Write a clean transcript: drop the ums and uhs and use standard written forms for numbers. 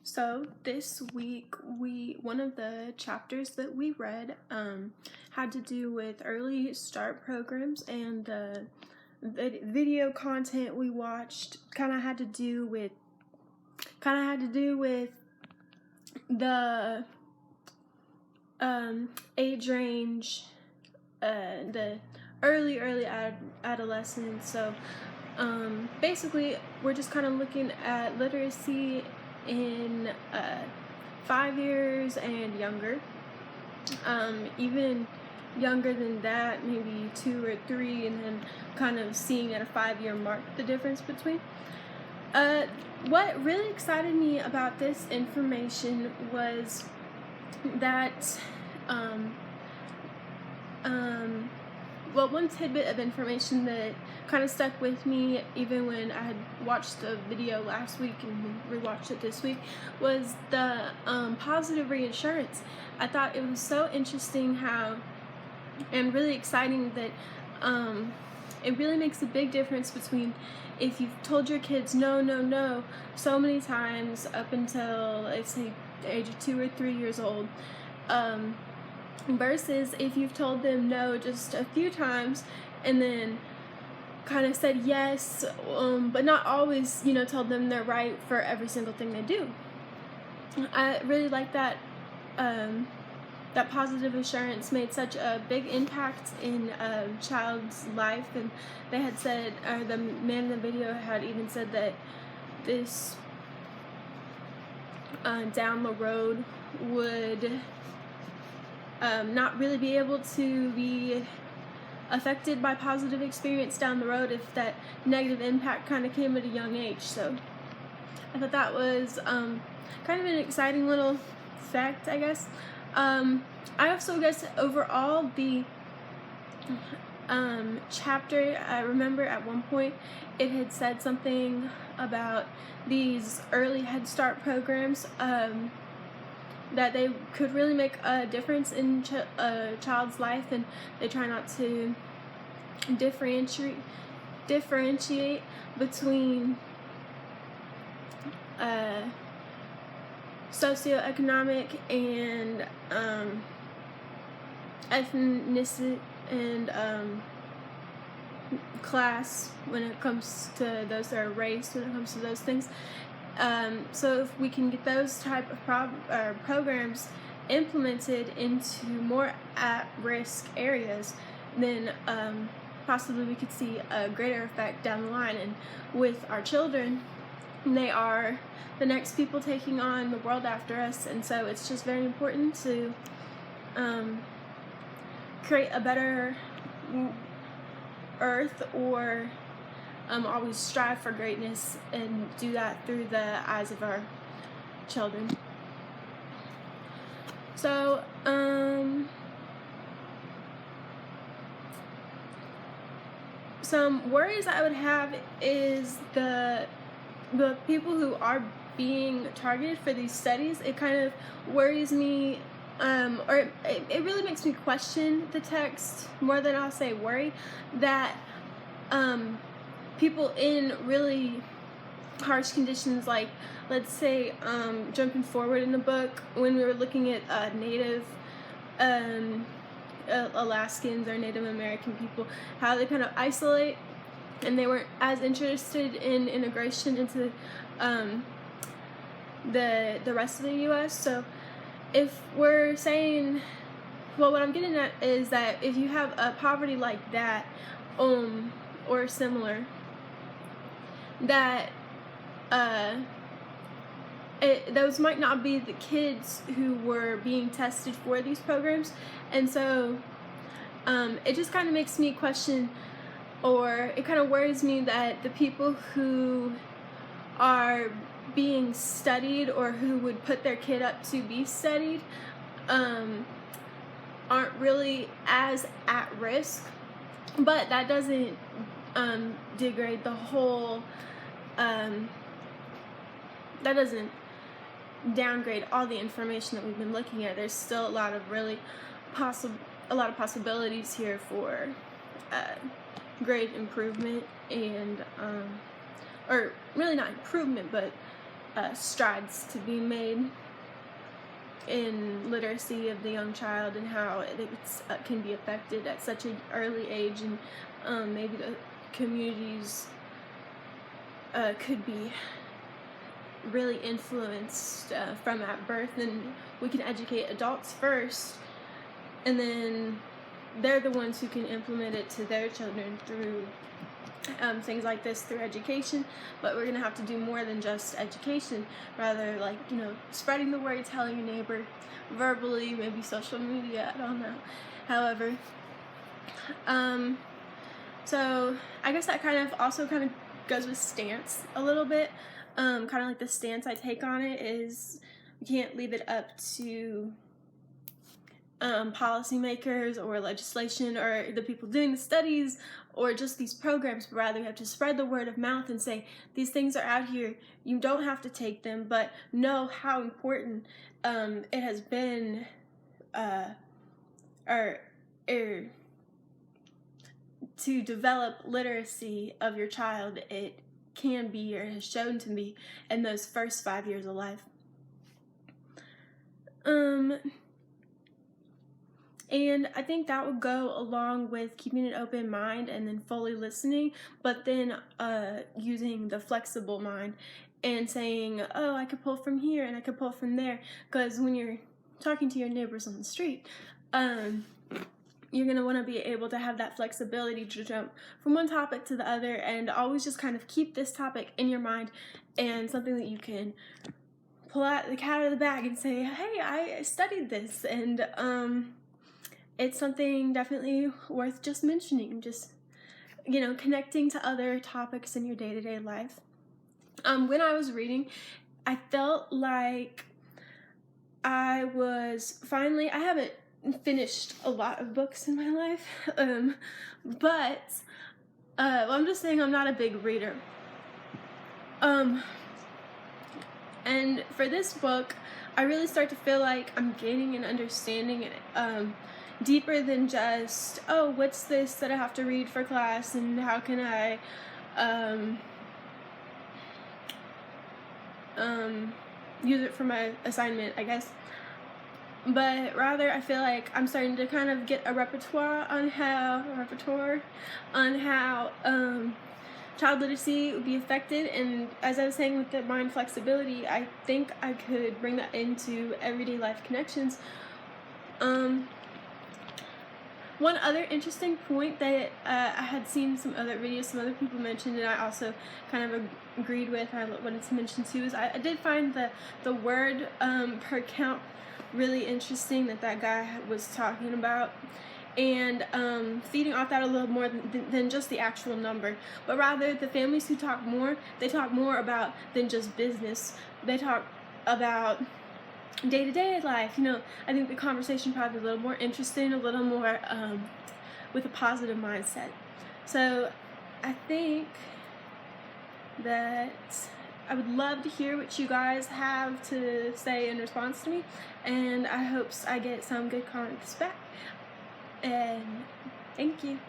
So this week, one of the chapters that we read had to do with early start programs, and the video content we watched kind of had to do with the age range, the early adolescence. So basically, we're just kind of looking at literacy in 5 years and younger, even younger than that, maybe 2 or 3, and then kind of seeing at a 5-year mark the difference between. What really excited me about this information was that one tidbit of information that kind of stuck with me even when I had watched the video last week and rewatched it this week was the positive reinsurance. I thought it was so interesting how, and really exciting that it really makes a big difference between if you've told your kids no so many times up until, let's say, the age of 2 or 3 years old, versus if you've told them no just a few times and then kind of said yes, but not always, told them they're right for every single thing they do. I really like that that positive assurance made such a big impact in a child's life, and they had said, or the man in the video had even said, that this down the road would not really be able to be affected by positive experience down the road if that negative impact kind of came at a young age. So I thought that was kind of an exciting little fact, I guess. I also guess overall the chapter, I remember at one point it had said something about these early Head Start programs, that they could really make a difference in a child's life, and they try not to differentiate between socioeconomic and ethnicity and class when it comes to those, or race when it comes to those things. So if we can get those type of programs implemented into more at-risk areas, then possibly we could see a greater effect down the line. And with our children, they are the next people taking on the world after us, and so it's just very important to create a better earth, or always strive for greatness, and do that through the eyes of our children. So some worries I would have is the people who are being targeted for these studies. It kind of worries me, or it really makes me question the text more than I'll say worry, that people in really harsh conditions, like, let's say, jumping forward in the book, when we were looking at Native Alaskans or Native American people, how they kind of isolate, and they weren't as interested in integration into the rest of the U.S. So if we're saying, well, what I'm getting at is that if you have a poverty like that, or similar, that those might not be the kids who were being tested for these programs. And so it just kind of makes me question, or it kind of worries me, that the people who are being studied, or who would put their kid up to be studied, aren't really as at risk. But that doesn't degrade the whole, that doesn't downgrade all the information that we've been looking at. There's still a lot of possibilities here for great improvement, and or really not improvement, but strides to be made in literacy of the young child, and how it can be affected at such an early age, and maybe the communities could be really influenced from at birth, and we can educate adults first, and then they're the ones who can implement it to their children through things like this, through education. But we're gonna have to do more than just education, rather, like, spreading the word, telling your neighbor verbally, maybe social media, I don't know. However, so I guess that kind of goes with stance a little bit. Kind of like the stance I take on it is, we can't leave it up to policymakers or legislation or the people doing the studies or just these programs, but rather we have to spread the word of mouth and say, these things are out here, you don't have to take them, but know how important it has been, to develop literacy of your child. It can be, or has shown to be, in those first 5 years of life. And I think that would go along with keeping an open mind and then fully listening, but then using the flexible mind and saying, oh, I could pull from here and I could pull from there. Because when you're talking to your neighbors on the street, you're going to want to be able to have that flexibility to jump from one topic to the other, and always just kind of keep this topic in your mind, and something that you can pull out the cat out of the bag and say, hey, I studied this, and it's something definitely worth just mentioning, just, connecting to other topics in your day-to-day life. When I was reading, I felt like I haven't finished a lot of books in my life, but I'm just saying I'm not a big reader. And for this book, I really start to feel like I'm gaining an understanding deeper than just, oh, what's this that I have to read for class, and how can I use it for my assignment, I guess. But rather, I feel like I'm starting to kind of get a repertoire on how child literacy would be affected. And as I was saying with the mind flexibility, I think I could bring that into everyday life connections. One other interesting point that I had seen some other videos, some other people mentioned, and I also kind of agreed with, I wanted to mention too, is I did find the word per count really interesting that guy was talking about, and feeding off that a little more than just the actual number, but rather the families who talk more, they talk more about than just business. They talk about day-to-day life. I think the conversation probably a little more interesting, a little more with a positive mindset. So I think that I would love to hear what you guys have to say in response to me, and I hope I get some good comments back. And thank you.